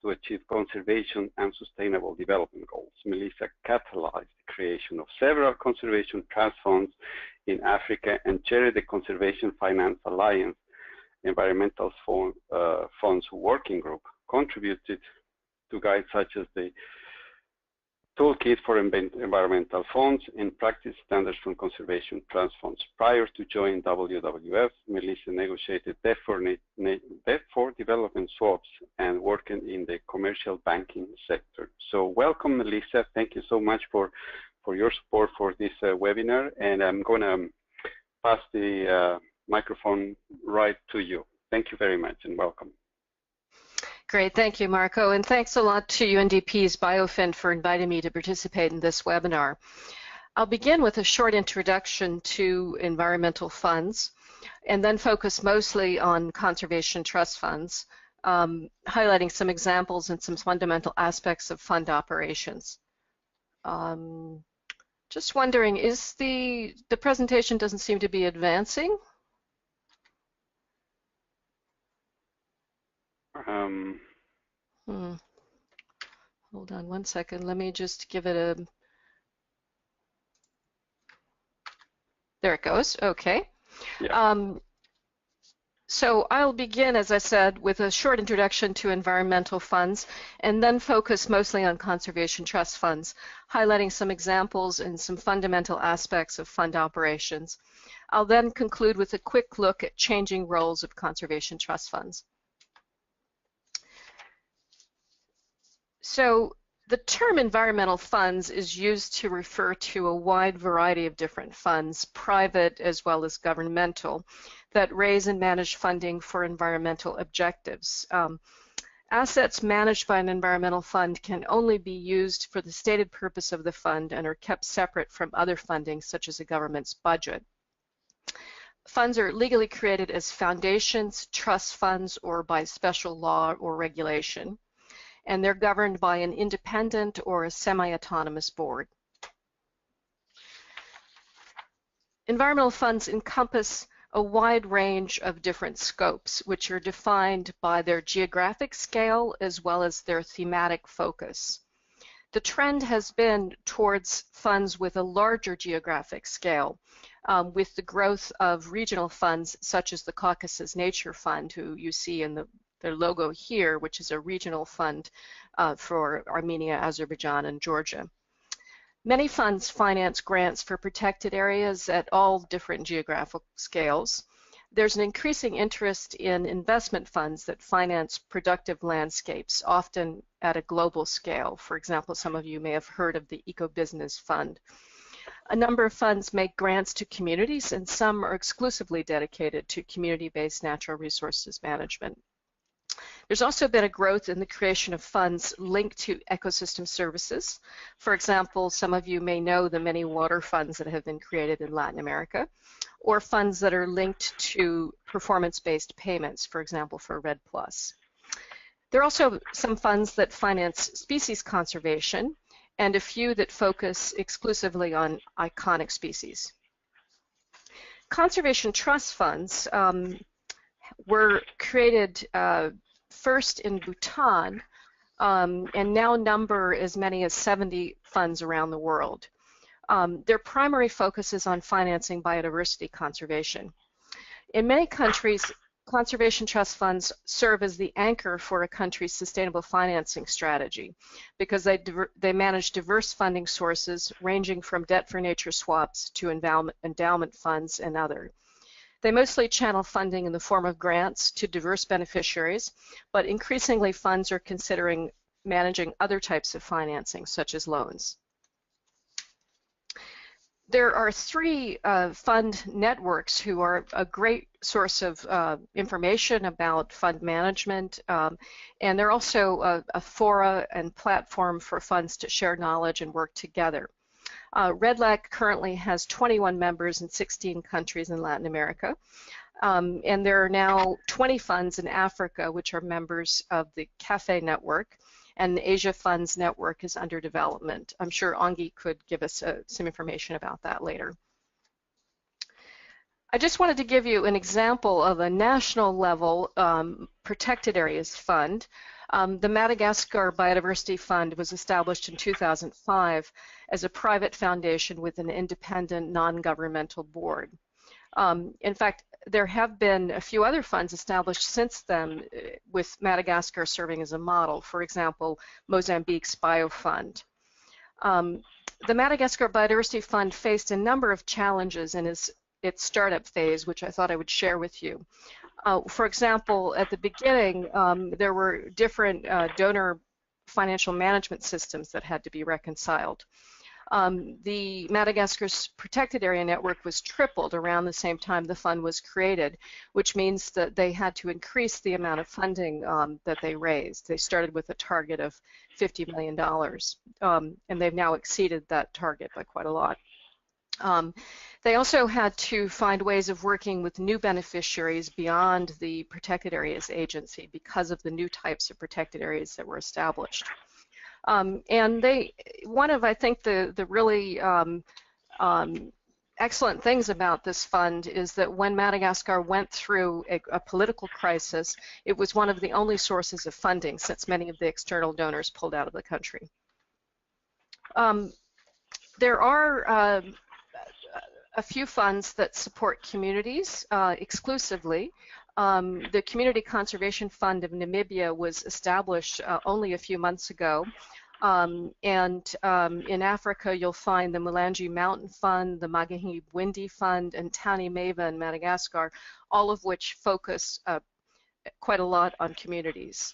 to achieve conservation and sustainable development goals. Melissa catalyzed the creation of several conservation trust funds in Africa and chaired the Conservation Finance Alliance Environmental Funds Working Group, contributed to guides such as the Toolkit for Environmental Funds and Practice Standards for Conservation Trust Funds. Prior to joining WWF, Melissa negotiated debt for development swaps and working in the commercial banking sector. So welcome, Melissa. Thank you so much for your support for this webinar, and I'm going to pass the microphone right to you. Thank you very much and welcome. Great, thank you, Marco, and thanks a lot to UNDP's BioFin for inviting me to participate in this webinar. I'll begin with a short introduction to environmental funds and then focus mostly on conservation trust funds, highlighting some examples and some fundamental aspects of fund operations. Just wondering, is the presentation doesn't seem to be advancing? Hold on one second. Let me just give it a... There it goes. Okay. Yeah. So I'll begin, as I said, with a short introduction to environmental funds and then focus mostly on conservation trust funds, highlighting some examples and some fundamental aspects of fund operations. I'll then conclude with a quick look at changing roles of conservation trust funds. So the term environmental funds is used to refer to a wide variety of different funds, private as well as governmental, that raise and manage funding for environmental objectives. Assets managed by an environmental fund can only be used for the stated purpose of the fund and are kept separate from other funding, such as a government's budget. Funds are legally created as foundations, trust funds, or by special law or regulation, and they're governed by an independent or a semi-autonomous board. Environmental funds encompass a wide range of different scopes, which are defined by their geographic scale as well as their thematic focus. The trend has been towards funds with a larger geographic scale, with the growth of regional funds such as the Caucasus Nature Fund, who you see in their logo here, which is a regional fund for Armenia, Azerbaijan, and Georgia. Many funds finance grants for protected areas at all different geographic scales. There's an increasing interest in investment funds that finance productive landscapes, often at a global scale. For example, some of you may have heard of the Ecobusiness Fund. A number of funds make grants to communities, and some are exclusively dedicated to community-based natural resources management. There's also been a growth in the creation of funds linked to ecosystem services. For example, some of you may know the many water funds that have been created in Latin America, or funds that are linked to performance-based payments, for example, for REDD+. There are also some funds that finance species conservation, and a few that focus exclusively on iconic species. Conservation trust funds were created first in Bhutan and now number as many as 70 funds around the world. Their primary focus is on financing biodiversity conservation. In many countries, conservation trust funds serve as the anchor for a country's sustainable financing strategy because they manage diverse funding sources ranging from debt for nature swaps to endowment funds and other. They mostly channel funding in the form of grants to diverse beneficiaries, but increasingly funds are considering managing other types of financing, such as loans. There are three fund networks who are a great source of information about fund management, and they're also a fora and platform for funds to share knowledge and work together. REDLAC currently has 21 members in 16 countries in Latin America, and there are now 20 funds in Africa which are members of the CAFE network, and the Asia Funds Network is under development. I'm sure Angi could give us some information about that later. I just wanted to give you an example of a national level protected areas fund. The Madagascar Biodiversity Fund was established in 2005 as a private foundation with an independent non-governmental board. In fact, there have been a few other funds established since then with Madagascar serving as a model. For example, Mozambique's BioFund. The Madagascar Biodiversity Fund faced a number of challenges in its startup phase, which I thought I would share with you. For example, at the beginning, there were different donor financial management systems that had to be reconciled. The Madagascar's protected area network was tripled around the same time the fund was created, which means that they had to increase the amount of funding that they raised. They started with a target of $50 million, and they've now exceeded that target by quite a lot. They also had to find ways of working with new beneficiaries beyond the Protected Areas Agency because of the new types of protected areas that were established. And one of, I think, the really excellent things about this fund is that when Madagascar went through a political crisis, it was one of the only sources of funding since many of the external donors pulled out of the country. There are a few funds that support communities exclusively. The Community Conservation Fund of Namibia was established only a few months ago. In Africa, you'll find the Mulanje Mountain Fund, the Magahi Bwindi Fund, and Tani Meva in Madagascar, all of which focus quite a lot on communities.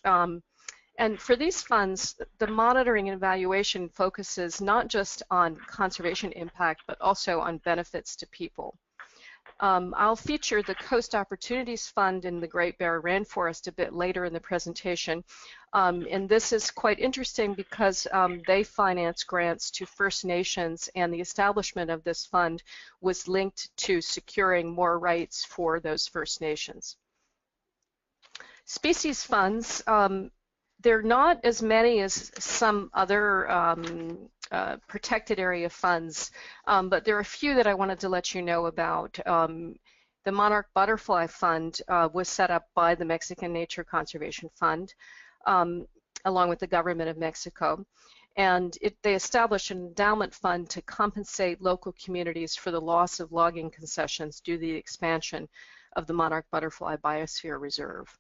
And for these funds, the monitoring and evaluation focuses not just on conservation impact, but also on benefits to people. I'll feature the Coast Opportunities Fund in the Great Bear Rainforest a bit later in the presentation. And this is quite interesting because they finance grants to First Nations, and the establishment of this fund was linked to securing more rights for those First Nations. Species funds, they're not as many as some other protected area funds, but there are a few that I wanted to let you know about. The Monarch Butterfly Fund was set up by the Mexican Nature Conservation Fund, along with the government of Mexico. And they established an endowment fund to compensate local communities for the loss of logging concessions due to the expansion of the Monarch Butterfly Biosphere Reserve.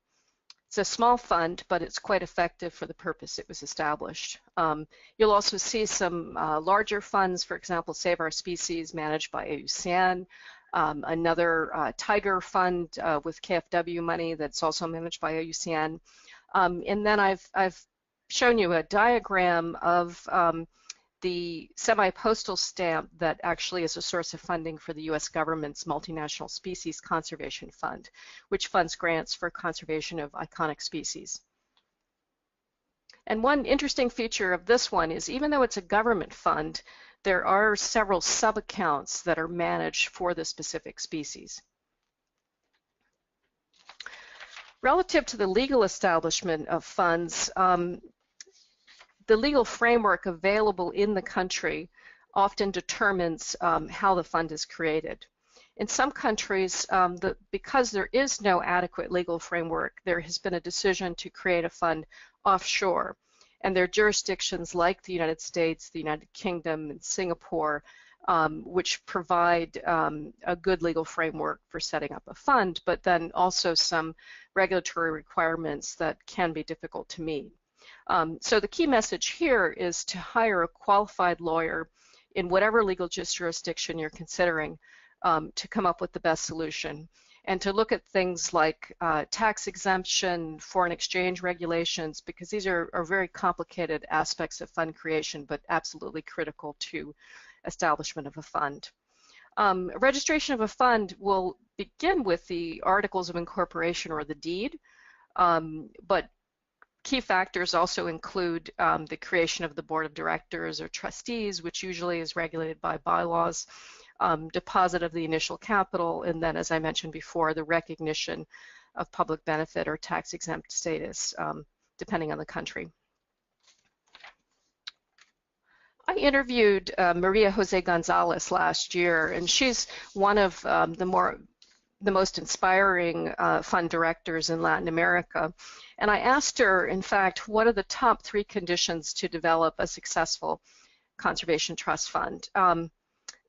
It's a small fund, but it's quite effective for the purpose it was established. You'll also see some larger funds, for example, Save Our Species, managed by AUCN, another tiger fund with KFW money that's also managed by AUCN. And then I've shown you a diagram of the semi-postal stamp that actually is a source of funding for the U.S. government's Multinational Species Conservation Fund, which funds grants for conservation of iconic species. And one interesting feature of this one is even though it's a government fund, there are several sub-accounts that are managed for the specific species. Relative to the legal establishment of funds, the legal framework available in the country often determines how the fund is created. In some countries, because there is no adequate legal framework, there has been a decision to create a fund offshore. And there are jurisdictions like the United States, the United Kingdom, and Singapore, which provide a good legal framework for setting up a fund, but then also some regulatory requirements that can be difficult to meet. So the key message here is to hire a qualified lawyer in whatever legal jurisdiction you're considering to come up with the best solution, and to look at things like tax exemption, foreign exchange regulations, because these are very complicated aspects of fund creation, but absolutely critical to establishment of a fund. Registration of a fund will begin with the Articles of Incorporation or the deed, but key factors also include the creation of the board of directors or trustees, which usually is regulated by bylaws, deposit of the initial capital, and then, as I mentioned before, the recognition of public benefit or tax-exempt status, depending on the country. I interviewed Maria Jose Gonzalez last year, and she's one of the more the most inspiring fund directors in Latin America. And I asked her, in fact, what are the top 3 conditions to develop a successful conservation trust fund?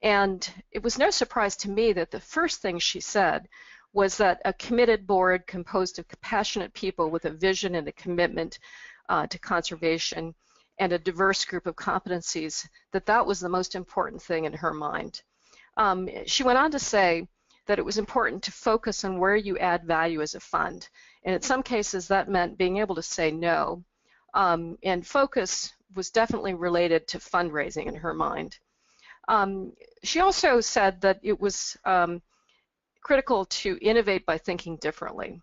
And it was no surprise to me that the first thing she said was that a committed board composed of compassionate people with a vision and a commitment to conservation and a diverse group of competencies, that was the most important thing in her mind. She went on to say that it was important to focus on where you add value as a fund. And in some cases, that meant being able to say no. And focus was definitely related to fundraising in her mind. She also said that it was critical to innovate by thinking differently.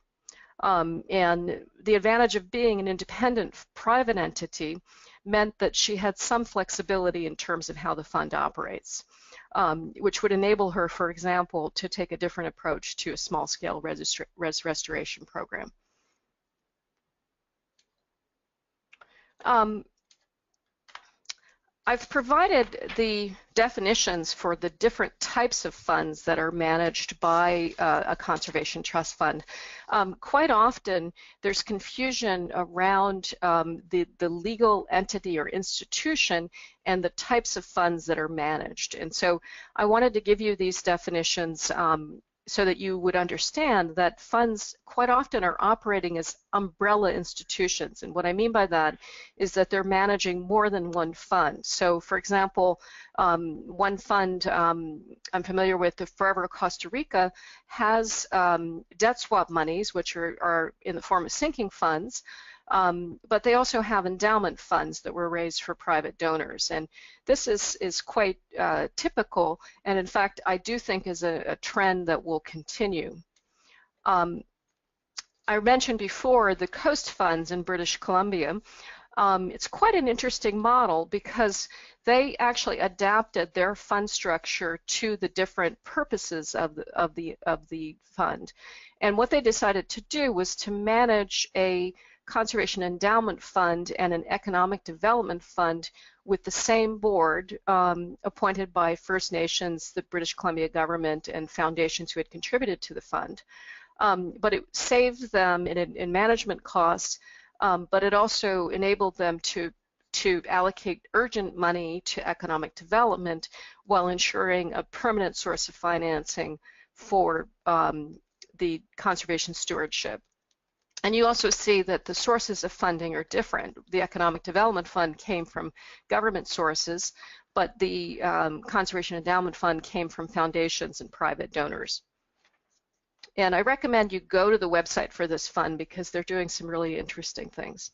And the advantage of being an independent private entity meant that she had some flexibility in terms of how the fund operates, which would enable her, for example, to take a different approach to a small-scale restoration program. I've provided the definitions for the different types of funds that are managed by a conservation trust fund. Quite often, there's confusion around the legal entity or institution and the types of funds that are managed. And so I wanted to give you these definitions so that you would understand that funds quite often are operating as umbrella institutions. And what I mean by that is that they're managing more than one fund. So for example, one fund I'm familiar with, the Forever Costa Rica, has debt swap monies, which are in the form of sinking funds, but they also have endowment funds that were raised for private donors. And this is quite typical, and in fact, I do think is a trend that will continue. I mentioned before the Coast Funds in British Columbia. It's quite an interesting model because they actually adapted their fund structure to the different purposes of the fund. And what they decided to do was to manage a conservation endowment fund and an economic development fund with the same board appointed by First Nations, the British Columbia government, and foundations who had contributed to the fund. But it saved them in management costs, but it also enabled them to allocate urgent money to economic development while ensuring a permanent source of financing for the conservation stewardship. And you also see that the sources of funding are different. The Economic Development Fund came from government sources, but the Conservation Endowment Fund came from foundations and private donors. And I recommend you go to the website for this fund because they're doing some really interesting things.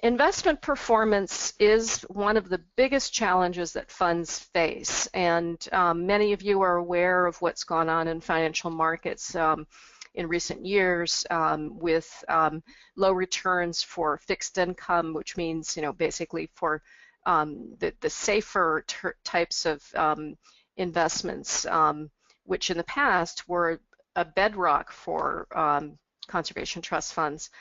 Investment performance is one of the biggest challenges that funds face, and many of you are aware of what's gone on in financial markets in recent years with low returns for fixed income, which means, basically for the safer types of investments, which in the past were a bedrock for conservation trust funds.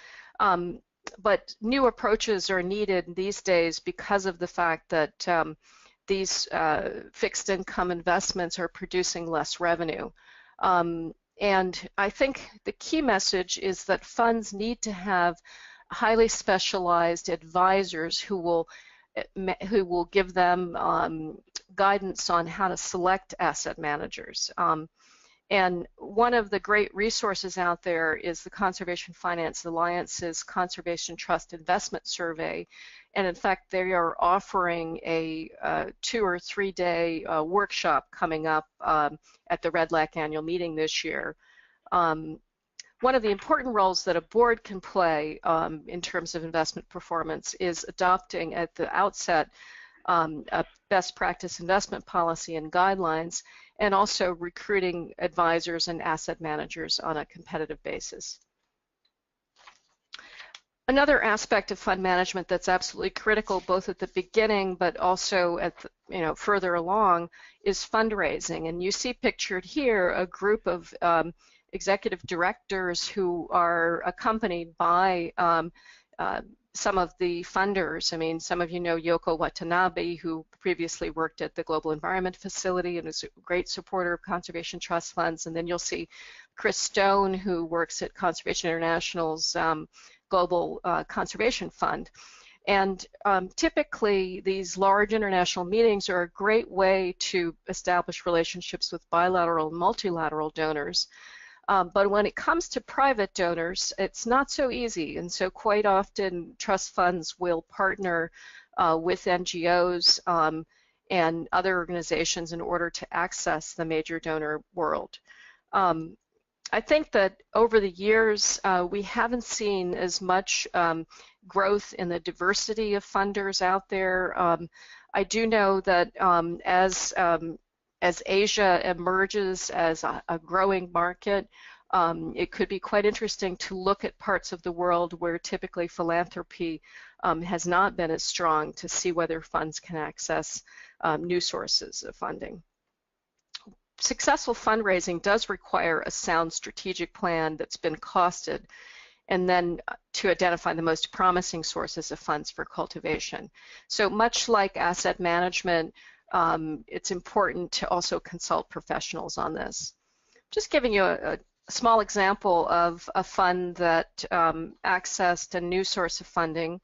But new approaches are needed these days because of the fact that these fixed income investments are producing less revenue. And I think the key message is that funds need to have highly specialized advisors who will give them guidance on how to select asset managers. And one of the great resources out there is the Conservation Finance Alliance's Conservation Trust Investment Survey. And in fact, they are offering a 2 or 3 day workshop coming up at the REDLAC annual meeting this year. One of the important roles that a board can play in terms of investment performance is adopting at the outset a best practice investment policy and guidelines, and also recruiting advisors and asset managers on a competitive basis. Another aspect of fund management that's absolutely critical, both at the beginning but also at further along, is fundraising. And you see pictured here a group of executive directors who are accompanied by some of the funders. I mean, some of you know Yoko Watanabe, who previously worked at the Global Environment Facility and is a great supporter of conservation trust funds. And then you'll see Chris Stone, who works at Conservation International's Global Conservation Fund. And typically, these large international meetings are a great way to establish relationships with bilateral and multilateral donors. But when it comes to private donors, it's not so easy. And so quite often, trust funds will partner with NGOs and other organizations in order to access the major donor world. I think that over the years, we haven't seen as much growth in the diversity of funders out there. I do know that as Asia emerges as a growing market, it could be quite interesting to look at parts of the world where typically philanthropy has not been as strong, to see whether funds can access new sources of funding. Successful fundraising does require a sound strategic plan that's been costed, and then to identify the most promising sources of funds for cultivation. So much like asset management, it's important to also consult professionals on this. Just giving you a small example of a fund that accessed a new source of funding.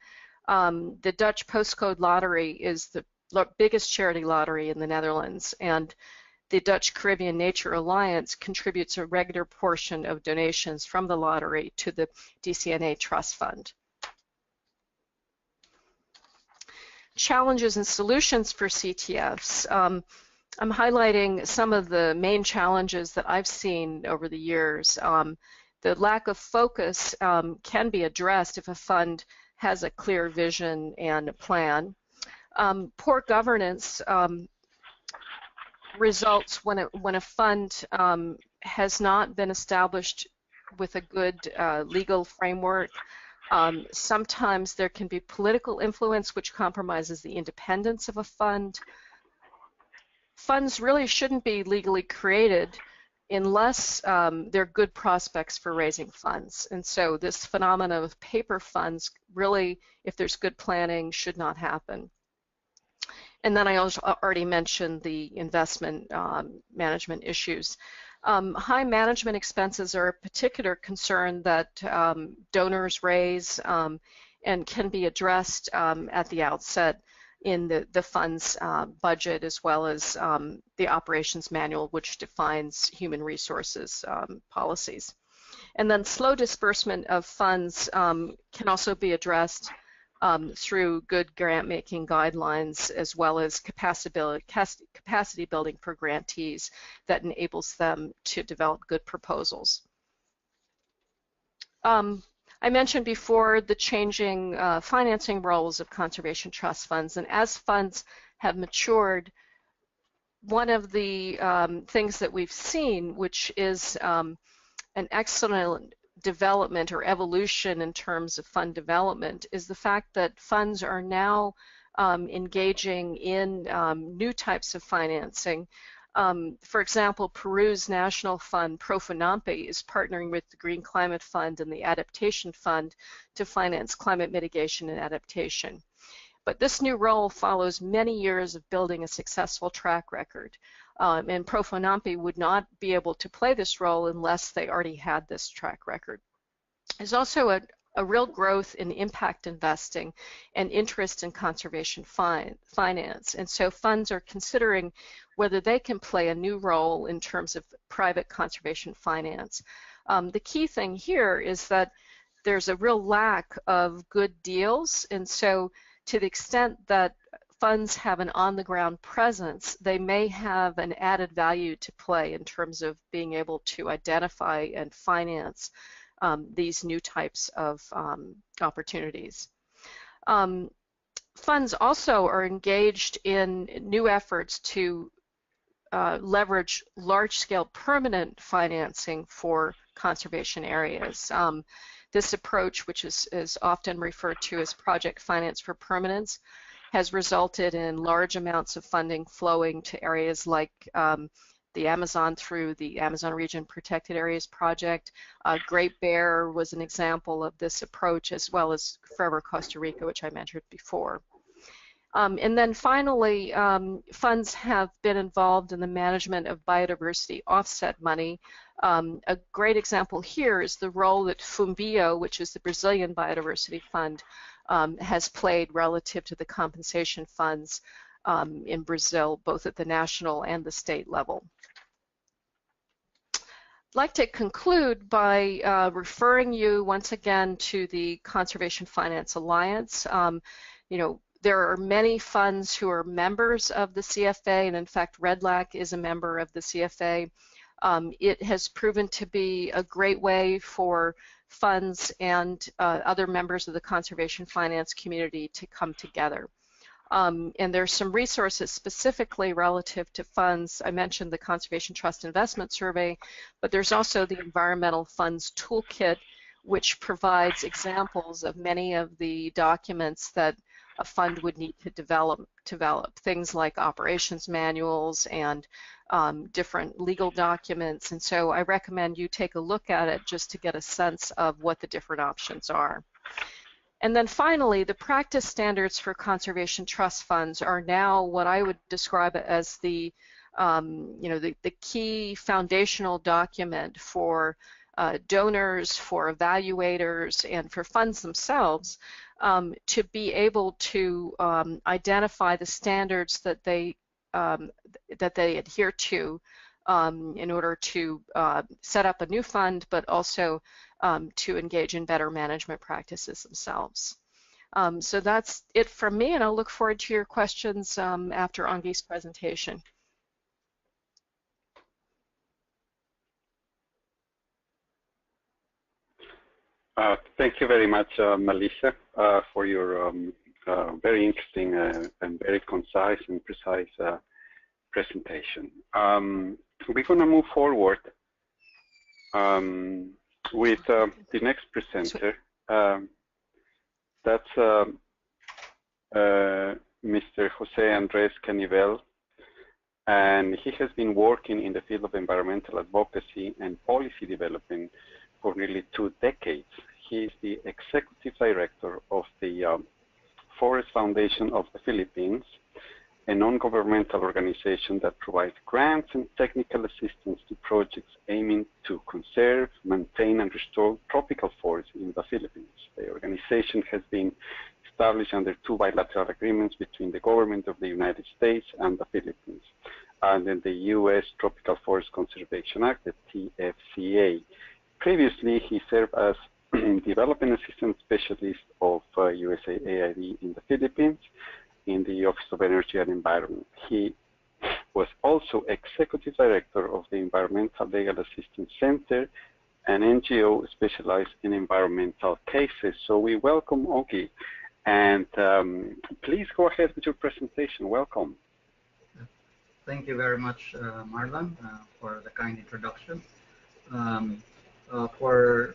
The Dutch Postcode Lottery is the biggest charity lottery in the Netherlands, and the Dutch Caribbean Nature Alliance contributes a regular portion of donations from the lottery to the DCNA Trust Fund. Challenges and solutions for CTFs. I'm highlighting some of the main challenges that I've seen over the years. The lack of focus can be addressed if a fund has a clear vision and a plan. Poor governance results when a fund has not been established with a good legal framework. Sometimes there can be political influence which compromises the independence of a fund. Funds really shouldn't be legally created unless they're good prospects for raising funds. And so this phenomenon of paper funds really, if there's good planning, should not happen. And then I also already mentioned the investment management issues. High management expenses are a particular concern that donors raise and can be addressed at the outset in the fund's budget, as well as the operations manual, which defines human resources policies. And then slow disbursement of funds can also be addressed through good grant-making guidelines, as well as capacity building for grantees that enables them to develop good proposals. I mentioned before the changing financing roles of conservation trust funds, and as funds have matured, one of the things that we've seen, which is an excellent development or evolution in terms of fund development, is the fact that funds are now engaging in new types of financing. For example, Peru's national fund, Profinampe, is partnering with the Green Climate Fund and the Adaptation Fund to finance climate mitigation and adaptation. But this new role follows many years of building a successful track record. And Profinampe would not be able to play this role unless they already had this track record. There's also a real growth in impact investing and interest in conservation finance. And so funds are considering whether they can play a new role in terms of private conservation finance. The key thing here is that there's a real lack of good deals, and so to the extent that funds have an on-the-ground presence, they may have an added value to play in terms of being able to identify and finance these new types of opportunities. Funds also are engaged in new efforts to leverage large-scale permanent financing for conservation areas. This approach, which is often referred to as project finance for permanence, has resulted in large amounts of funding flowing to areas like the Amazon through the Amazon Region Protected Areas Project. Great Bear was an example of this approach, as well as Forever Costa Rica, which I mentioned before. And then finally, funds have been involved in the management of biodiversity offset money. A great example here is the role that Fumbio, which is the Brazilian Biodiversity Fund, has played relative to the compensation funds in Brazil, both at the national and the state level. I'd like to conclude by referring you once again to the Conservation Finance Alliance. There are many funds who are members of the CFA, and in fact, REDLAC is a member of the CFA. It has proven to be a great way for funds and other members of the conservation finance community to come together. And there's some resources specifically relative to funds. I mentioned the Conservation Trust Investment Survey, but there's also the Environmental Funds Toolkit, which provides examples of many of the documents that a fund would need to develop things like operations manuals and different legal documents. And so I recommend you take a look at it just to get a sense of what the different options are. And then finally, the practice standards for conservation trust funds are now what I would describe as the key foundational document for donors, for evaluators, and for funds themselves to be able to identify the standards that they adhere to in order to set up a new fund, but also to engage in better management practices themselves. So that's it from me, and I'll look forward to your questions after Anghi's presentation. Thank you very much, Melissa, for your very interesting and very concise and precise presentation. We're going to move forward with the next presenter. That's Mr. Jose Andres Canivel, and he has been working in the field of environmental advocacy and policy development for nearly 2 decades. He is the executive director of the Forest Foundation of the Philippines, a non-governmental organization that provides grants and technical assistance to projects aiming to conserve, maintain, and restore tropical forests in the Philippines. The organization has been established under 2 bilateral agreements between the government of the United States and the Philippines, and in the U.S. Tropical Forest Conservation Act, the TFCA. Previously, he served as Development Assistant Specialist of USAID in the Philippines in the Office of Energy and Environment. He was also Executive Director of the Environmental Legal Assistance Center, an NGO specialized in environmental cases. So we welcome Anghi, and please go ahead with your presentation. Welcome. Thank you very much, Marlon, for the kind introduction. For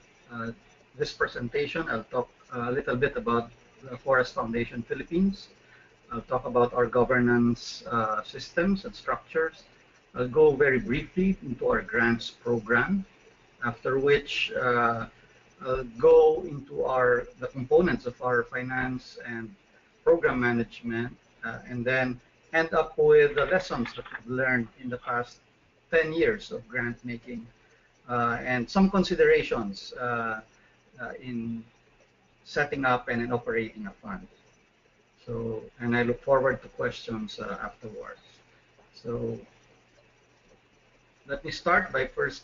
this presentation, I'll talk a little bit about the Forest Foundation Philippines. I'll talk about our governance systems and structures. I'll go very briefly into our grants program, after which I'll go into the components of our finance and program management, and then end up with the lessons that we've learned in the past 10 years of grant making, and some considerations in setting up and in operating a fund. So, and I look forward to questions afterwards. So let me start by first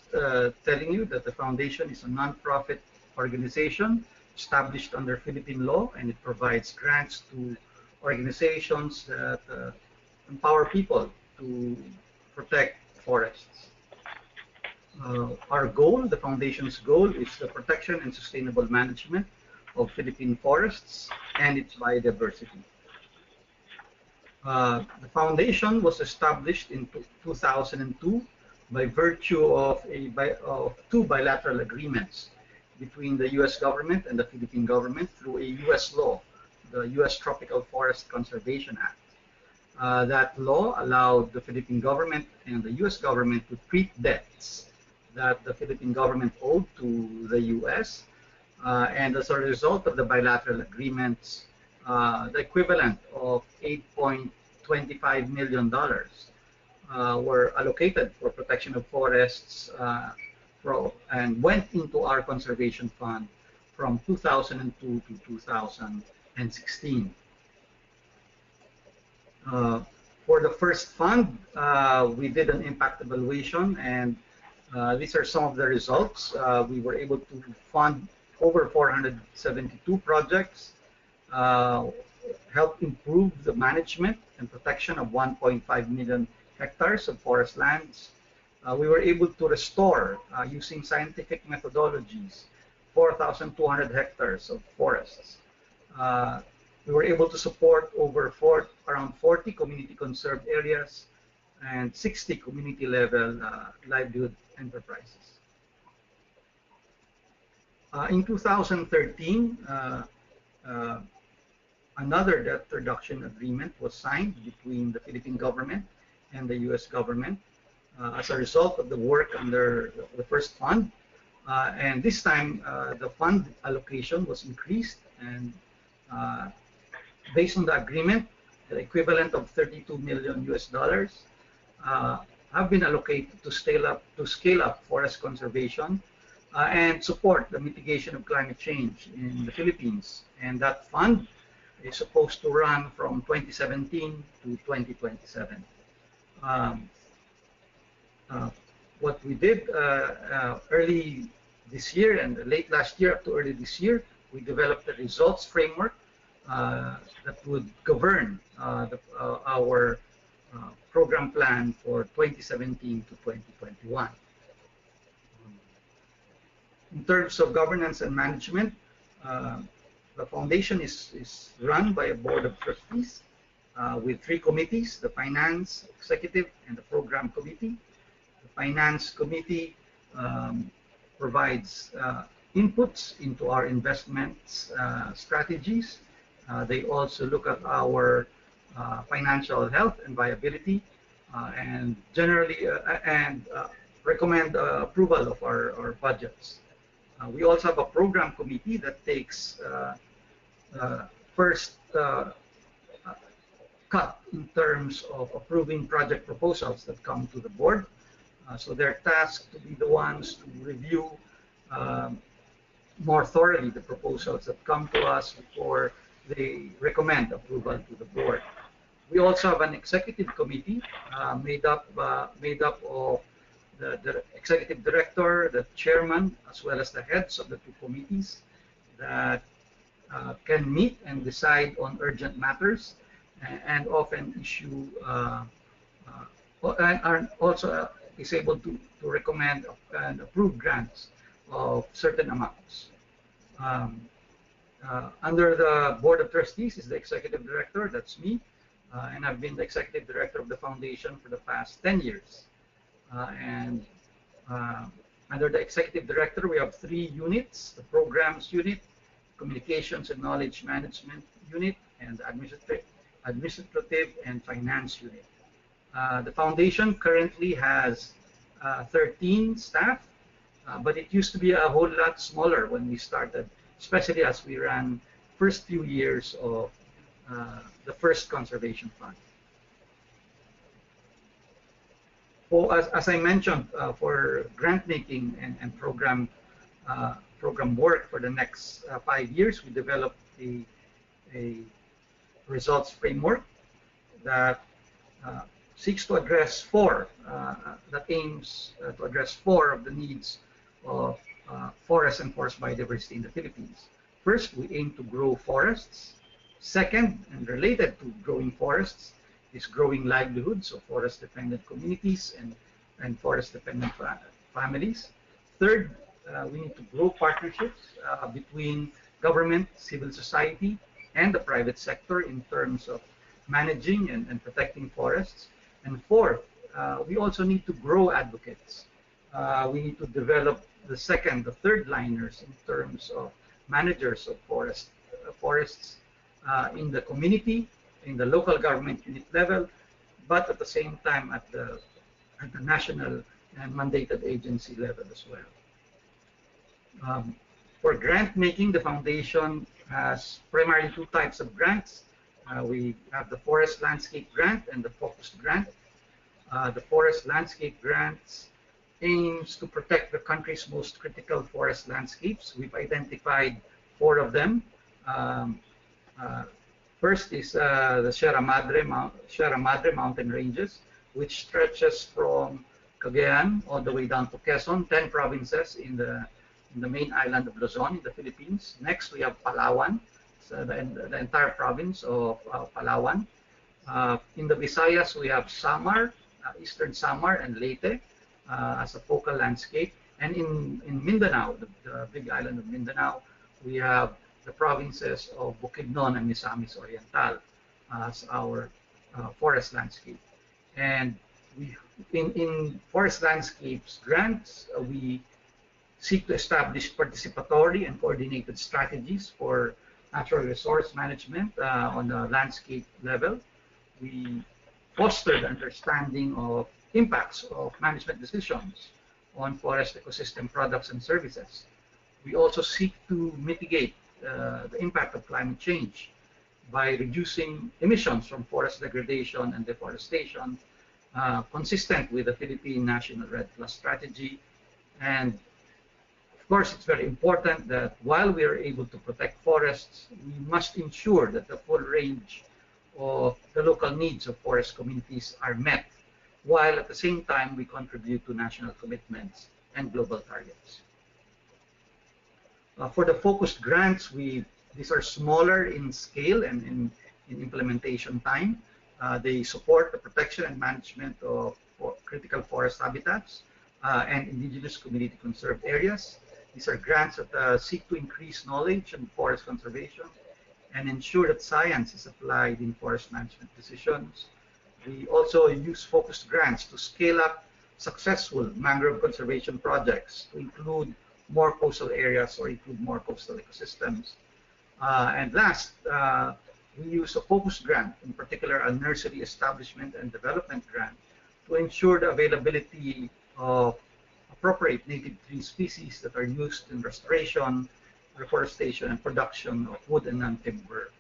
telling you that the foundation is a non-profit organization established under Philippine law, and it provides grants to organizations that empower people to protect forests. Our goal, the foundation's goal, is the protection and sustainable management of Philippine forests and its biodiversity. The foundation was established in 2002 by virtue of 2 bilateral agreements between the U.S. government and the Philippine government through a U.S. law, the U.S. Tropical Forest Conservation Act. That law allowed the Philippine government and the U.S. government to treat debts that the Philippine government owed to the U.S. And as a result of the bilateral agreements, the equivalent of $8.25 million were allocated for protection of forests and went into our conservation fund from 2002 to 2016. For the first fund, we did an impact evaluation, and these are some of the results. We were able to fund over 472 projects, help improve the management and protection of 1.5 million hectares of forest lands. We were able to restore, using scientific methodologies, 4,200 hectares of forests. We were able to support around 40 community conserved areas and 60 community-level livelihood enterprises. In 2013, another debt reduction agreement was signed between the Philippine government and the U.S. government as a result of the work under the first fund. And this time, the fund allocation was increased, and based on the agreement, the equivalent of $32 million have been allocated to scale up forest conservation and support the mitigation of climate change in the Philippines. And that fund is supposed to run from 2017 to 2027. What we did early this year and late last year up to early this year, we developed a results framework that would govern our program plan for 2017 to 2021. In terms of governance and management, the foundation is run by a board of trustees with 3 committees: the finance, executive, and the program committee. The finance committee provides inputs into our investments strategies. They also look at our financial health and viability, and generally recommend approval of our budgets. We also have a program committee that takes first cut in terms of approving project proposals that come to the board. So they're tasked to be the ones to review more thoroughly the proposals that come to us before they recommend approval to the board. We also have an executive committee made up of the executive director, the chairman, as well as the heads of the 2 committees that can meet and decide on urgent matters and often issue and also is able to recommend and approve grants of certain amounts. Under the board of trustees is the executive director, that's me, and I've been the executive director of the foundation for the past 10 years. Under the executive director, we have 3 units: the programs unit, communications and knowledge management unit, and administrative and finance unit. The foundation currently has 13 staff, but it used to be a whole lot smaller when we started, especially as we ran first few years of the first conservation fund. Well, as I mentioned, for grant making and program work for the next 5 years, we developed a results framework that seeks to address that aims to address 4 of the needs of forest and forest biodiversity in the Philippines. First, we aim to grow forests. Second, and related to growing forests, is growing livelihoods of forest-dependent communities and forest-dependent families. Third, we need to grow partnerships between government, civil society, and the private sector in terms of managing and protecting forests. And fourth, we also need to grow advocates. We need to develop the third liners in terms of managers of forests in the community in the local government unit level, but at the same time at the national and mandated agency level as well. For grant making, the foundation has primarily two types of grants. We have the Forest Landscape Grant and the Focused Grant. The Forest Landscape Grants aims to protect the country's most critical forest landscapes. We've identified 4 of them. First is the Sierra Madre mountain ranges, which stretches from Cagayan all the way down to Quezon, 10 provinces in the main island of Luzon in the Philippines. Next, we have Palawan, so the entire province of Palawan. In the Visayas, we have Samar, Eastern Samar and Leyte as a focal landscape. And in Mindanao, the big island of Mindanao, we have the provinces of Bukidnon and Misamis Oriental as our forest landscape. And in forest landscapes grants, we seek to establish participatory and coordinated strategies for natural resource management on the landscape level. We foster the understanding of impacts of management decisions on forest ecosystem products and services. We also seek to mitigate the impact of climate change by reducing emissions from forest degradation and deforestation, consistent with the Philippine National Red Plus strategy. And of course, it's very important that while we are able to protect forests, we must ensure that the full range of the local needs of forest communities are met, while at the same time we contribute to national commitments and global targets. For the focused grants, these are smaller in scale and in implementation time. They support the protection and management of critical forest habitats and indigenous community conserved areas. These are grants that seek to increase knowledge on forest conservation and ensure that science is applied in forest management decisions. We also use focused grants to scale up successful mangrove conservation projects to include more coastal areas or include more coastal ecosystems. And last, we use a focused grant, in particular a nursery establishment and development grant, to ensure the availability of appropriate native tree species that are used in restoration, reforestation, and production of wood and non-timber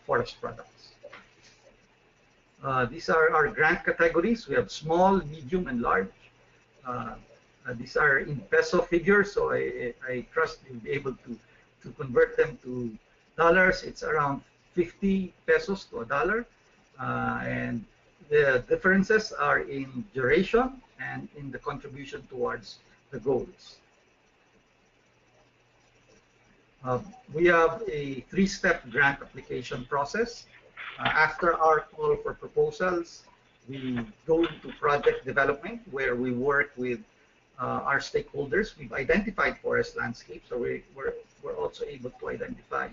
forest products. These are our grant categories. We have small, medium, and large. These are in peso figures, so I trust you'll be able to convert them to dollars. It's around 50 pesos to $1. And the differences are in duration and in the contribution towards the goals. We have a 3-step grant application process. After our call for proposals, we go into project development where we work with our stakeholders. We've identified forest landscapes, so we're also able to identify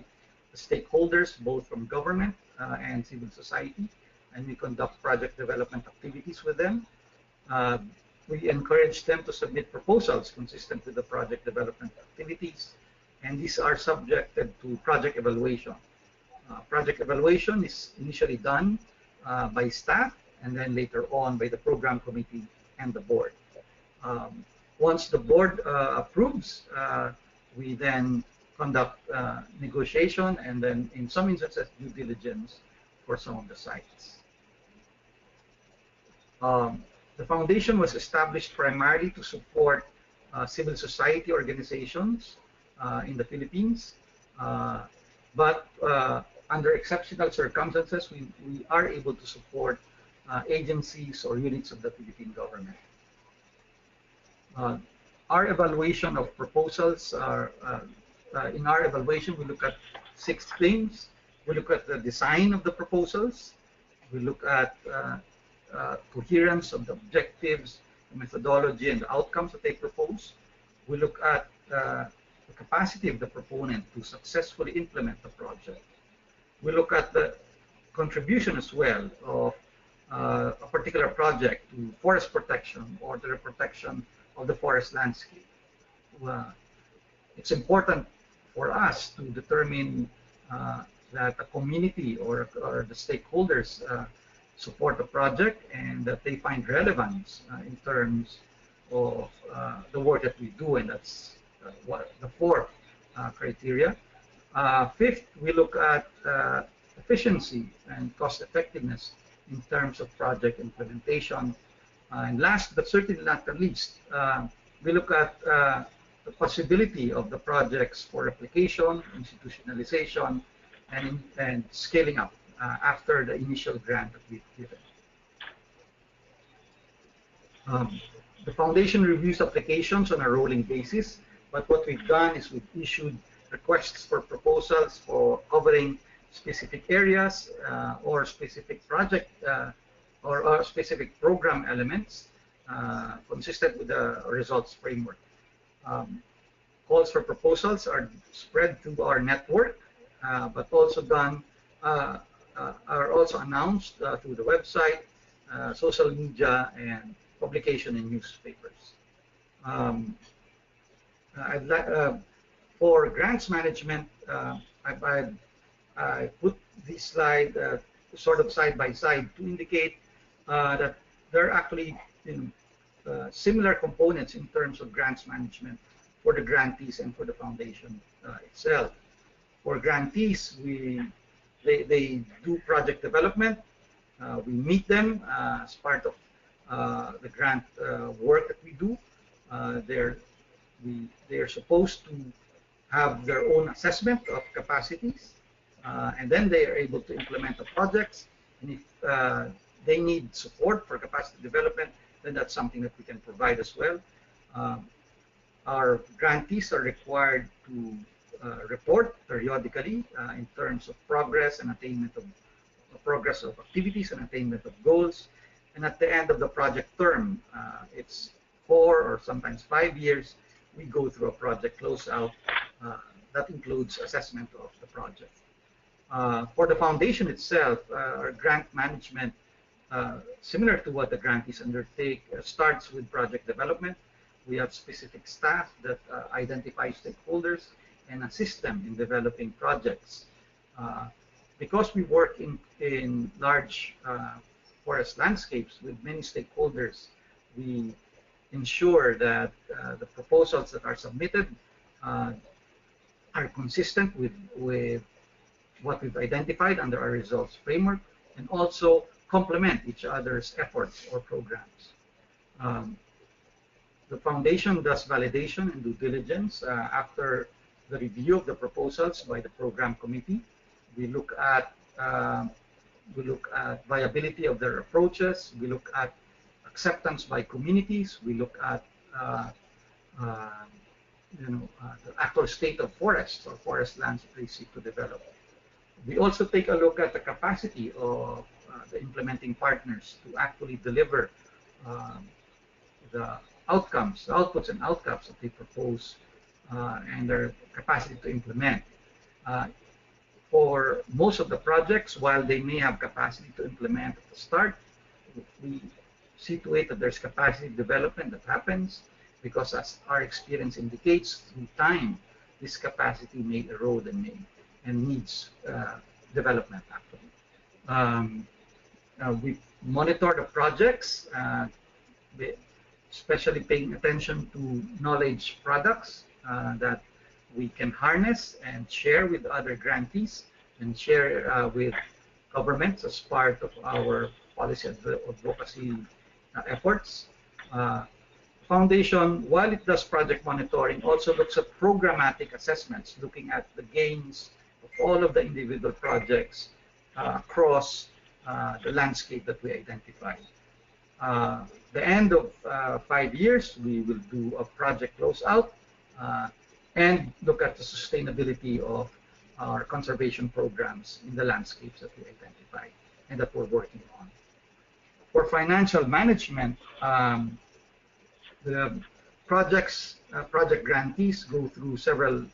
the stakeholders both from government and civil society, and we conduct project development activities with them. We encourage them to submit proposals consistent with the project development activities, and these are subjected to project evaluation. Project evaluation is initially done by staff and then later on by the program committee and the board. Once the board approves, we then conduct negotiation and then in some instances due diligence for some of the sites. The foundation was established primarily to support civil society organizations in the Philippines, but under exceptional circumstances, we are able to support agencies or units of the Philippine government. Our evaluation of proposals are, in our evaluation, we look at 6 things. We look at the design of the proposals. We look at coherence of the objectives, the methodology, and the outcomes that they propose. We look at the capacity of the proponent to successfully implement the project. We look at the contribution as well of a particular project to forest protection or to the protection of the forest landscape. It's important for us to determine that the community or the stakeholders support the project and that they find relevance in terms of the work that we do, and that's the fourth criteria. Fifth, we look at efficiency and cost effectiveness in terms of project implementation. And last but certainly not the least, we look at the possibility of the projects for replication, institutionalization, and scaling up after the initial grant that we've given. The foundation reviews applications on a rolling basis, but what we've done is we've issued requests for proposals for covering specific areas or specific project or specific program elements consistent with the results framework. Calls for proposals are spread through our network, but also done are also announced through the website, social media, and publication in newspapers. For grants management, I put this slide sort of side by side to indicate that there are actually similar components in terms of grants management for the grantees and for the foundation itself. For grantees, they do project development. We meet them as part of the grant work that we do. They're supposed to have their own assessment of capacities, and then they are able to implement the projects. And if they need support for capacity development, then that's something that we can provide as well. Our grantees are required to report periodically in terms of progress and attainment of progress of activities and attainment of goals. And at the end of the project term, it's 4 or sometimes 5 years, we go through a project closeout that includes assessment of the project. For the foundation itself, our grant management, similar to what the grantees undertake, starts with project development. We have specific staff that identify stakeholders and assist them in developing projects. Because we work in large forest landscapes with many stakeholders, we ensure that the proposals that are submitted are consistent with what we've identified under our results framework, and also complement each other's efforts or programs. The foundation does validation and due diligence after the review of the proposals by the program committee. We look at viability of their approaches. We look at acceptance by communities. We look at the actual state of forests or forest lands that they seek to develop. We also take a look at the capacity of the implementing partners to actually deliver the outcomes, the outputs and outcomes that they propose, and their capacity to implement. For most of the projects, while they may have capacity to implement at the start, we see to it that there's capacity development that happens, because as our experience indicates, through time, this capacity may erode and needs development actually. We monitor the projects, especially paying attention to knowledge products that we can harness and share with other grantees and share with governments as part of our policy advocacy efforts. Foundation, while it does project monitoring, also looks at programmatic assessments, looking at the gains of all of the individual projects across the landscape that we identified. The end of 5 years, we will do a project closeout and look at the sustainability of our conservation programs in the landscapes that we identified and that we're working on. For financial management, the project grantees go through several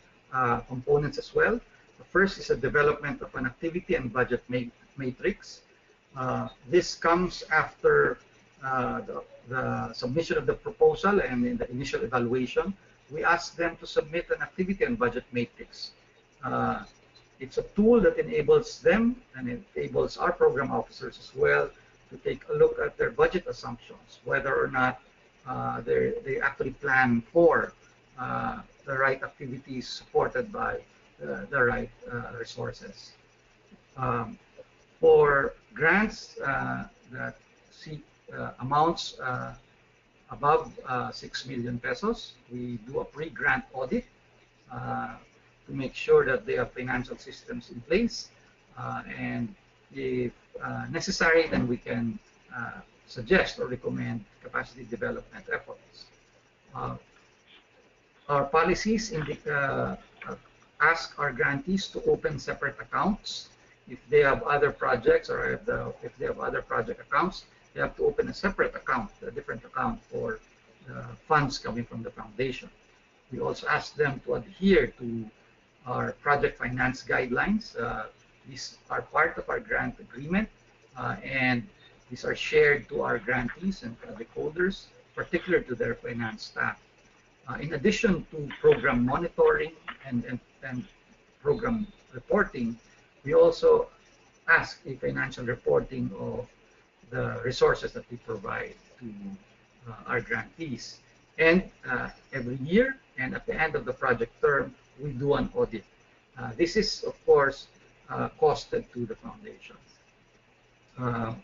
components as well. The first is a development of an activity and budget matrix. This comes after the submission of the proposal, and in the initial evaluation, we ask them to submit an activity and budget matrix. it's a tool that enables them and it enables our program officers as well to take a look at their budget assumptions, whether or not they actually plan for the right activities supported by the right resources. For grants that seek amounts above 6 million pesos, we do a pre-grant audit to make sure that they have financial systems in place, and if necessary, then we can suggest or recommend capacity development efforts. Our policies ask our grantees to open separate accounts. If they have other projects or if they have other project accounts, they have to open a separate account, a different account for funds coming from the foundation. We also ask them to adhere to our project finance guidelines. These are part of our grant agreement, and these are shared to our grantees and project holders, particularly to their finance staff. In addition to program monitoring and program reporting, we also ask a financial reporting of the resources that we provide to our grantees. And every year and at the end of the project term, we do an audit. This is, of course, costed to the foundation.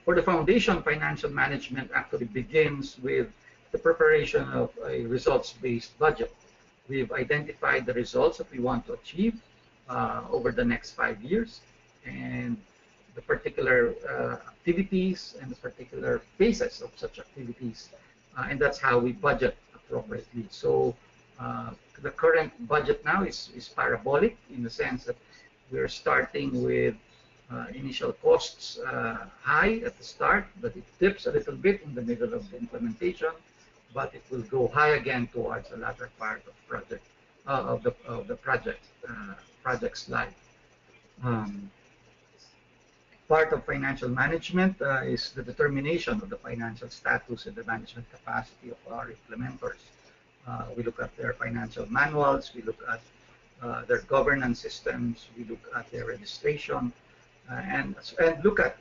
For the foundation, financial management actually begins with the preparation of a results-based budget. We've identified the results that we want to achieve over the next 5 years, and the particular activities and the particular phases of such activities, and that's how we budget appropriately. So the current budget now is parabolic in the sense that we're starting with initial costs high at the start, but it dips a little bit in the middle of the implementation, but it will go high again towards the latter part of the project's life. Part of financial management is the determination of the financial status and the management capacity of our implementers. We look at their financial manuals, we look at their governance systems, we look at their registration, and look at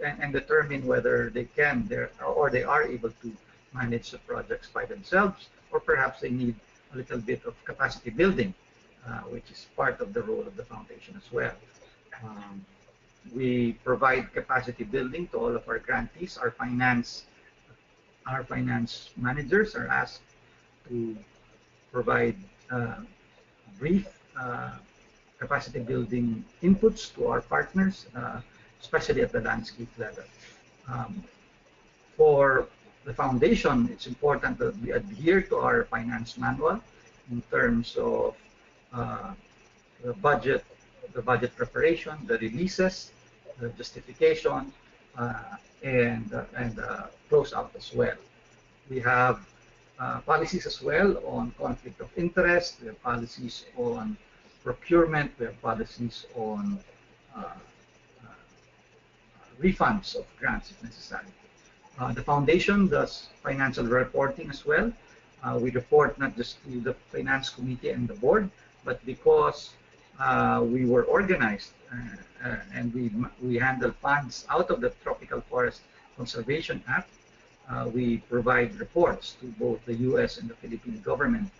and determine whether they can or they are able to manage the projects by themselves, or perhaps they need a little bit of capacity building, which is part of the role of the foundation as well. We provide capacity building to all of our grantees. Our finance managers are asked to provide brief capacity building inputs to our partners, especially at the landscape level. For the foundation, it's important that we adhere to our finance manual in terms of the budget preparation, the releases, the justification, and closeout as well. We have policies as well on conflict of interest. We have policies on procurement. We have policies on refunds of grants if necessary. The foundation does financial reporting as well. We report not just to the finance committee and the board, but because we were organized and we handle funds out of the Tropical Forest Conservation Act, we provide reports to both the U.S. and the Philippine government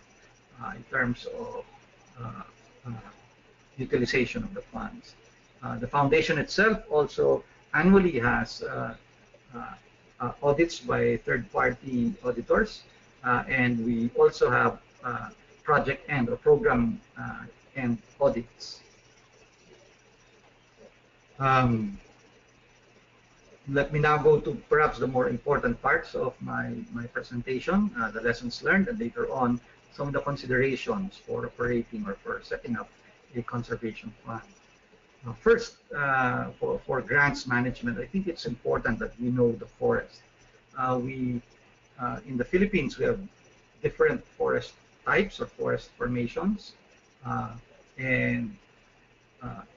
in terms of utilization of the funds. The foundation itself also annually has audits by third-party auditors, and we also have project end or program end audits. Let me now go to perhaps the more important parts of my presentation, the lessons learned, and later on some of the considerations for operating or for setting up a conservation plan. First, for grants management, I think it's important that we know the forest. In the Philippines, we have different forest types or forest formations, and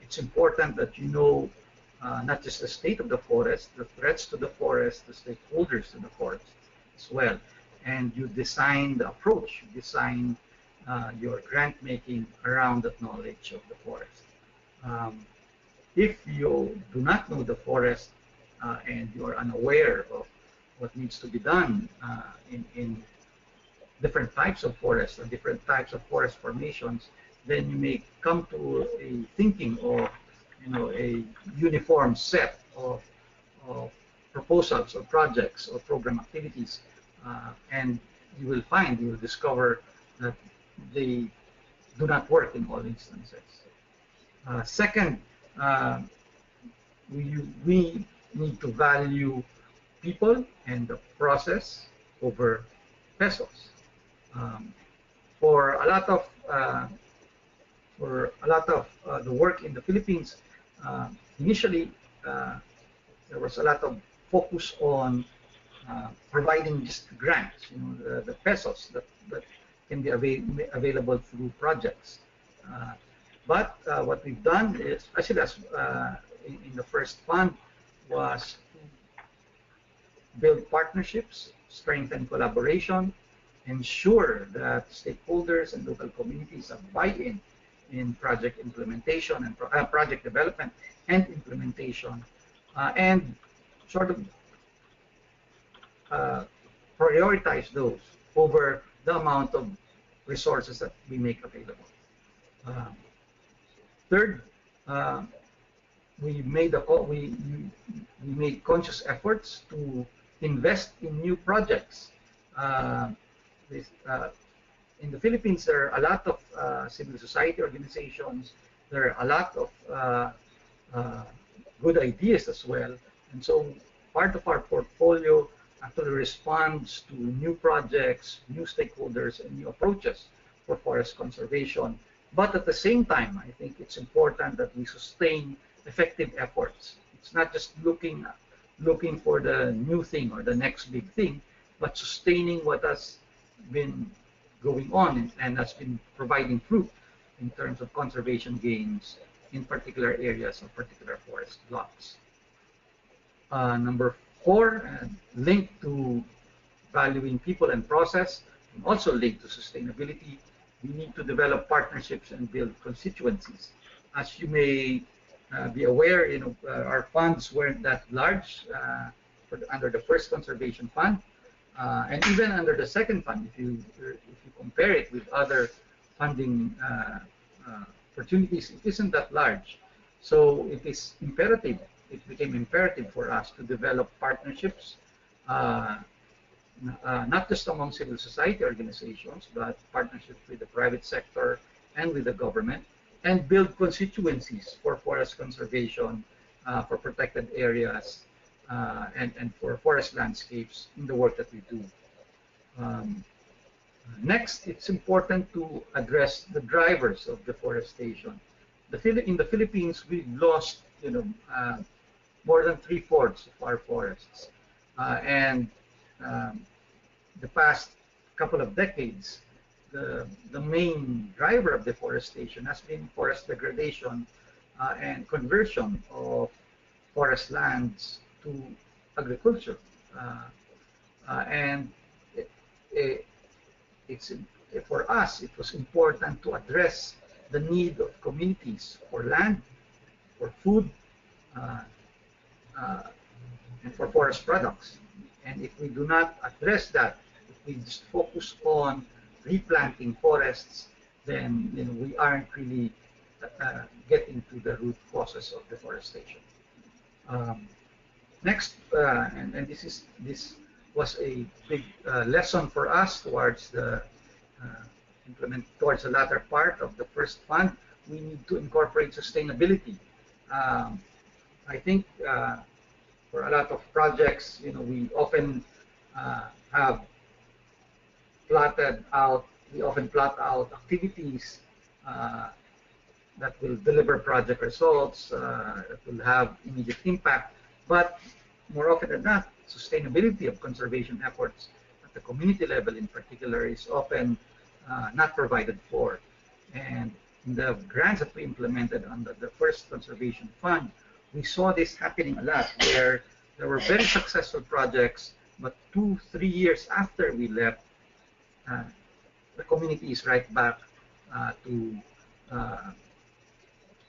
it's important that you know not just the state of the forest, the threats to the forest, the stakeholders in the forest as well. And you design the approach, you design your grant making around that knowledge of the forest. If you do not know the forest and you are unaware of what needs to be done in different types of forests or different types of forest formations, then you may come to a thinking of, a uniform set of proposals or projects or program activities, and you will discover that they do not work in all instances. Second, we need to value people and the process over pesos. For a lot of the work in the Philippines, initially there was a lot of focus on providing just grants, the pesos that can be available through projects. But what we've done is, actually, in the first fund, was to build partnerships, strengthen collaboration, ensure that stakeholders and local communities have buy-in in project implementation and project development and implementation, and sort of prioritize those over the amount of resources that we make available. Third, we made conscious efforts to invest in new projects. In the Philippines, there are a lot of civil society organizations. There are a lot of good ideas as well. And so part of our portfolio actually responds to new projects, new stakeholders, and new approaches for forest conservation. But at the same time, I think it's important that we sustain effective efforts. It's not just looking for the new thing or the next big thing, but sustaining what has been going on and has been providing fruit in terms of conservation gains in particular areas of particular forest blocks. Number 4, linked to valuing people and process, and also linked to sustainability, we need to develop partnerships and build constituencies. As you may be aware, our funds weren't that large under the first conservation fund, and even under the second fund, if you compare it with other funding opportunities, it isn't that large. So it is imperative. It became imperative for us to develop partnerships, not just among civil society organizations, but partnerships with the private sector and with the government, and build constituencies for forest conservation, for protected areas, and for forest landscapes in the work that we do. Next, it's important to address the drivers of deforestation. In the Philippines, we've lost, more than 3/4 of our forests, and the past couple of decades, the main driver of deforestation has been forest degradation and conversion of forest lands to agriculture. And for us, it was important to address the need of communities for land, for food, and for forest products. And if we do not address that, if we just focus on replanting forests, then we aren't really getting to the root causes of deforestation. Next, and this was a big lesson for us towards the latter part of the first fund. We need to incorporate sustainability. I think for a lot of projects, we often plot out activities that will deliver project results, that will have immediate impact, but more often than not, sustainability of conservation efforts at the community level in particular is often not provided for. And in the grants that we implemented under the first conservation fund, we saw this happening a lot, where there were very successful projects, but 2-3 years after we left, the community is right back to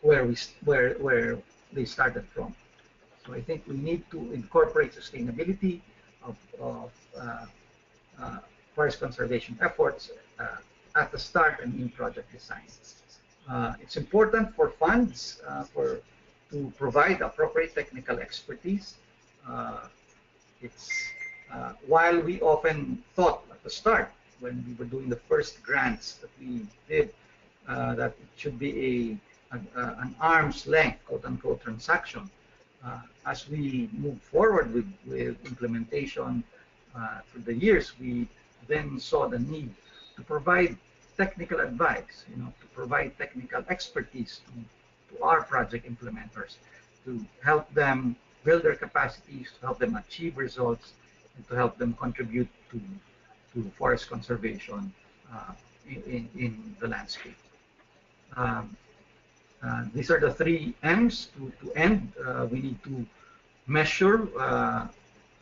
where they started from. So I think we need to incorporate sustainability of forest conservation efforts at the start and in project design. It's important for funds to provide appropriate technical expertise. While we often thought at the start, when we were doing the first grants that we did, that it should be an arm's length, quote-unquote, transaction. As we move forward with implementation through the years, we then saw the need to provide technical advice, to provide technical expertise to our project implementers, to help them build their capacities, to help them achieve results, and to help them contribute to forest conservation in the landscape. These are the 3 M's to end. We need to measure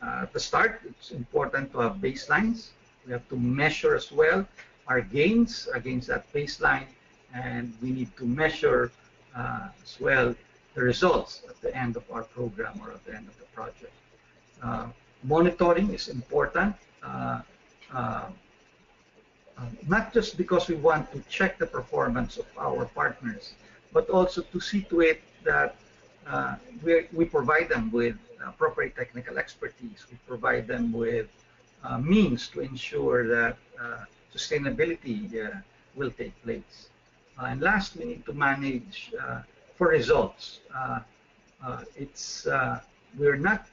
at the start. It's important to have baselines. We have to measure as well our gains against that baseline, and we need to measure as well the results at the end of our program or at the end of the project. Monitoring is important, not just because we want to check the performance of our partners, but also to see to it that we provide them with appropriate technical expertise. We provide them with means to ensure that sustainability will take place. And last, we need to manage for results. We're not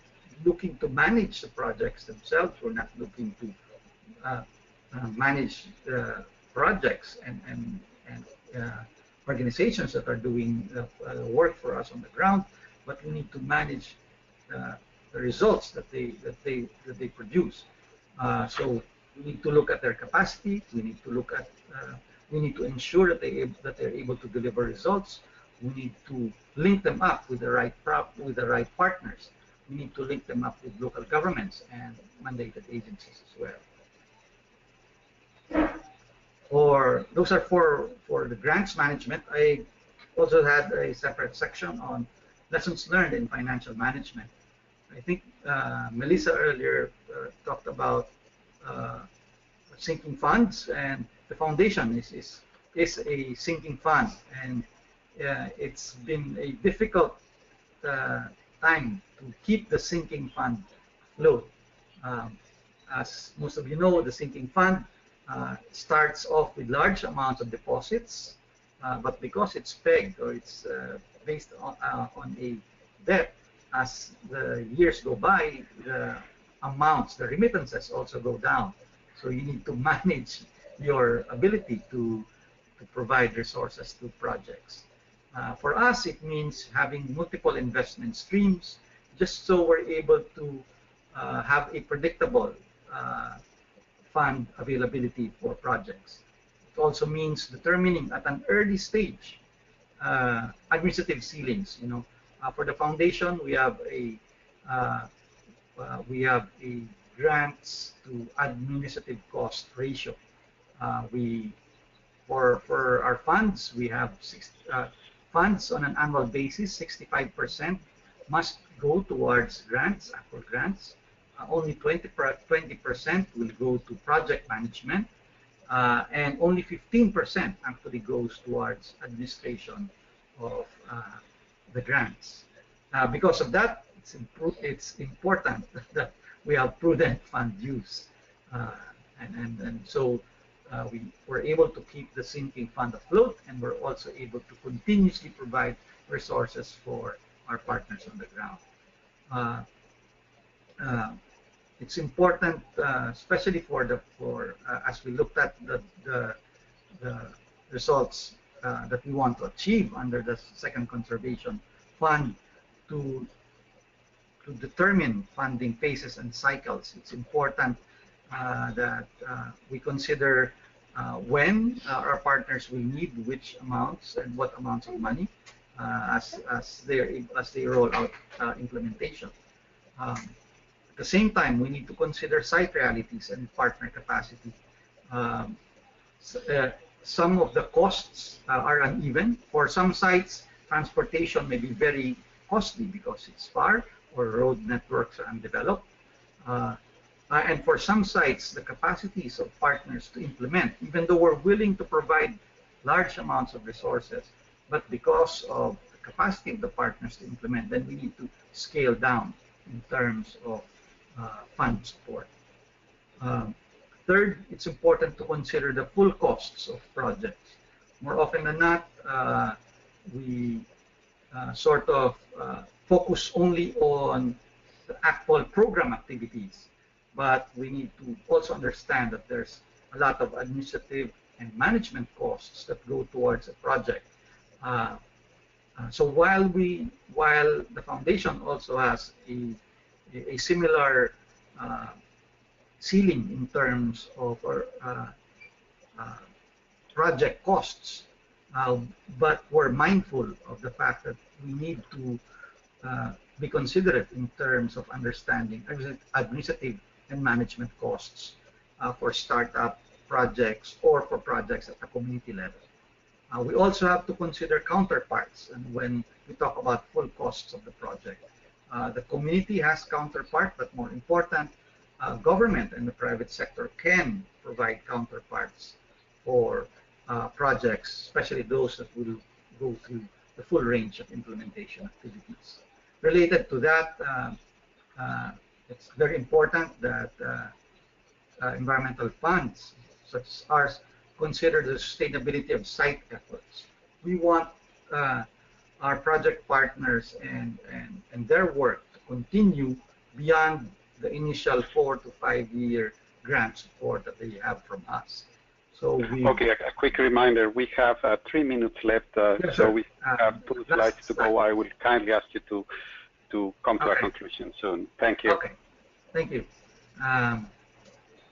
looking to manage the projects themselves. We're not looking to manage projects and organizations that are doing work for us on the ground, but we need to manage the results that they produce. So we need to look at their capacity. We need to look at. We need to ensure that they're able to deliver results. We need to link them up with the right partners. We need to link them up with local governments and mandated agencies as well. Those are for the grants management. I also had a separate section on lessons learned in financial management. I think Melissa earlier talked about sinking funds, and the foundation is a sinking fund, and it's been a difficult time to keep the sinking fund afloat. As most of you know, the sinking fund starts off with large amounts of deposits, but because it's pegged or it's based on a debt, as the years go by, the amounts, the remittances also go down. So you need to manage your ability to provide resources to projects. For us, it means having multiple investment streams, just so we're able to have a predictable fund availability for projects. It also means determining at an early stage administrative ceilings. For the foundation, we have a grants to administrative cost ratio. For our funds, we have funds on an annual basis. 65% must go towards grants, for grants. Only 20% will go to project management, and only 15% actually goes towards administration of the grants. Because of that, it's important that we have prudent fund use, and so we were able to keep the sinking fund afloat, and we're also able to continuously provide resources for our partners on the ground. It's important, especially as we looked at the results that we want to achieve under the second conservation fund, to determine funding phases and cycles. It's important that we consider when our partners will need which amounts and what amounts of money as they roll out implementation. At the same time, we need to consider site realities and partner capacity. Some of the costs are uneven. For some sites, transportation may be very costly because it's far or road networks are undeveloped. And for some sites, the capacities of partners to implement, even though we're willing to provide large amounts of resources, but because of the capacity of the partners to implement, then we need to scale down in terms of fund support. Third, it's important to consider the full costs of projects. More often than not, we sort of focus only on the actual program activities, but we need to also understand that there's a lot of administrative and management costs that go towards a project. So while the foundation also has a similar ceiling in terms of project costs, but we're mindful of the fact that we need to be considerate in terms of understanding administrative and management costs for startup projects or for projects at the community level. We also have to consider counterparts, and when we talk about full costs of the project, the community has counterpart, but more important, government and the private sector can provide counterparts for projects, especially those that will go through the full range of implementation activities. Related to that, it's very important that environmental funds such as ours consider the sustainability of site efforts. We want our project partners and their work to continue beyond the initial 4 to 5 year grant support that they have from us. So okay, a quick reminder, we have 3 minutes left, yes, so we have 2 slides to go. I will kindly ask you to come to a conclusion soon. Thank you. Okay, thank you.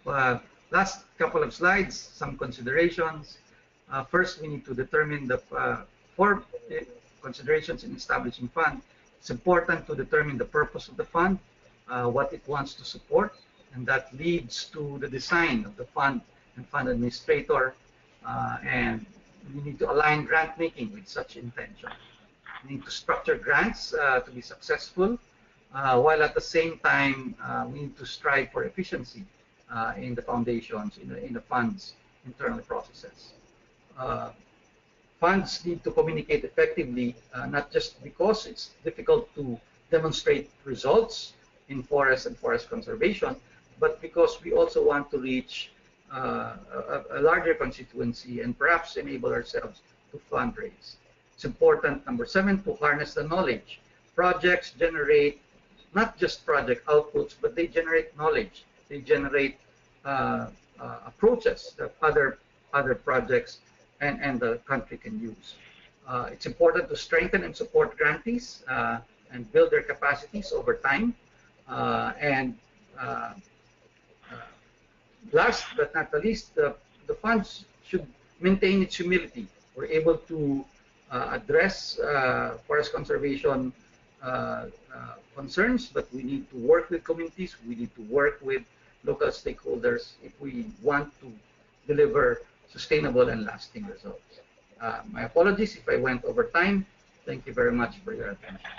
Well, last couple of slides, some considerations. First, we need to determine the 4 considerations in establishing fund. It's important to determine the purpose of the fund, what it wants to support, and that leads to the design of the fund and fund administrator, and we need to align grant making with such intention. We need to structure grants to be successful, while at the same time we need to strive for efficiency in the foundations, in the fund's internal processes. Funds need to communicate effectively, not just because it's difficult to demonstrate results in forest and forest conservation, but because we also want to reach a larger constituency and perhaps enable ourselves to fundraise. It's important, number 7, to harness the knowledge. Projects generate not just project outputs, but they generate knowledge. They generate approaches that other projects and the country can use. It's important to strengthen and support grantees and build their capacities over time. Last but not the least, the funds should maintain its humility. We're able to address forest conservation concerns, but we need to work with communities, we need to work with local stakeholders if we want to deliver sustainable and lasting results. My apologies if I went over time. Thank you very much for your attention.